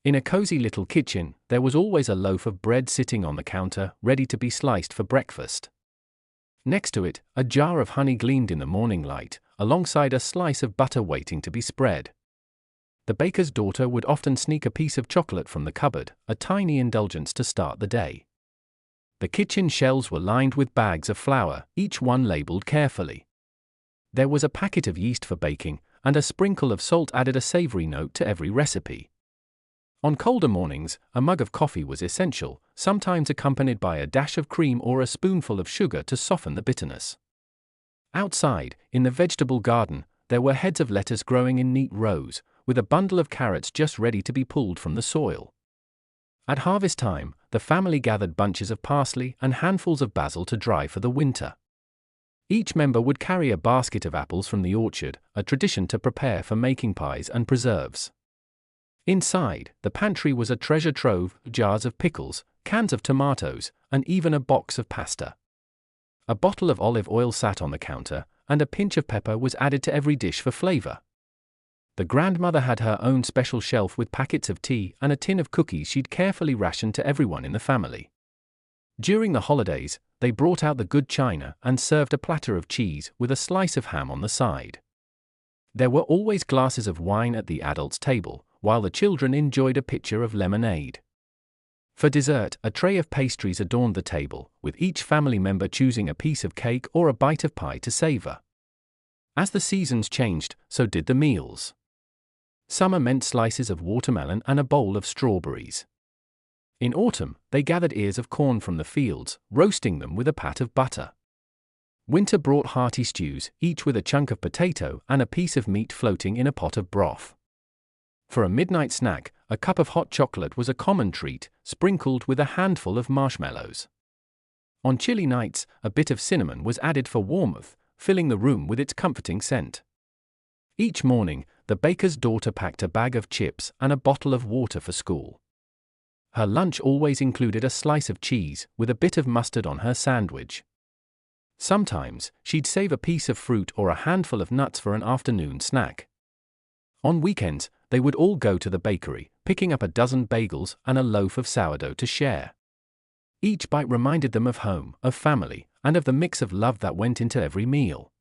In a cozy little kitchen, there was always a loaf of bread sitting on the counter, ready to be sliced for breakfast. Next to it, a jar of honey gleamed in the morning light, alongside a slice of butter waiting to be spread. The baker's daughter would often sneak a piece of chocolate from the cupboard, a tiny indulgence to start the day. The kitchen shelves were lined with bags of flour, each one labeled carefully. There was a packet of yeast for baking, and a sprinkle of salt added a savory note to every recipe. On colder mornings, a mug of coffee was essential, sometimes accompanied by a dash of cream or a spoonful of sugar to soften the bitterness. Outside, in the vegetable garden, there were heads of lettuce growing in neat rows, with a bundle of carrots just ready to be pulled from the soil. At harvest time, the family gathered bunches of parsley and handfuls of basil to dry for the winter. Each member would carry a basket of apples from the orchard, a tradition to prepare for making pies and preserves. Inside, the pantry was a treasure trove: jars of pickles, cans of tomatoes, and even a box of pasta. A bottle of olive oil sat on the counter, and a pinch of pepper was added to every dish for flavor. The grandmother had her own special shelf with packets of tea and a tin of cookies she'd carefully rationed to everyone in the family. During the holidays, they brought out the good china and served a platter of cheese with a slice of ham on the side. There were always glasses of wine at the adults' table, while the children enjoyed a pitcher of lemonade. For dessert, a tray of pastries adorned the table, with each family member choosing a piece of cake or a bite of pie to savor. As the seasons changed, so did the meals. Summer meant slices of watermelon and a bowl of strawberries. In autumn, they gathered ears of corn from the fields, roasting them with a pat of butter. Winter brought hearty stews, each with a chunk of potato and a piece of meat floating in a pot of broth. For a midnight snack, a cup of hot chocolate was a common treat, sprinkled with a handful of marshmallows. On chilly nights, a bit of cinnamon was added for warmth, filling the room with its comforting scent. Each morning, the baker's daughter packed a bag of chips and a bottle of water for school. Her lunch always included a slice of cheese, with a bit of mustard on her sandwich. Sometimes, she'd save a piece of fruit or a handful of nuts for an afternoon snack. On weekends, they would all go to the bakery, picking up a dozen bagels and a loaf of sourdough to share. Each bite reminded them of home, of family, and of the mix of love that went into every meal.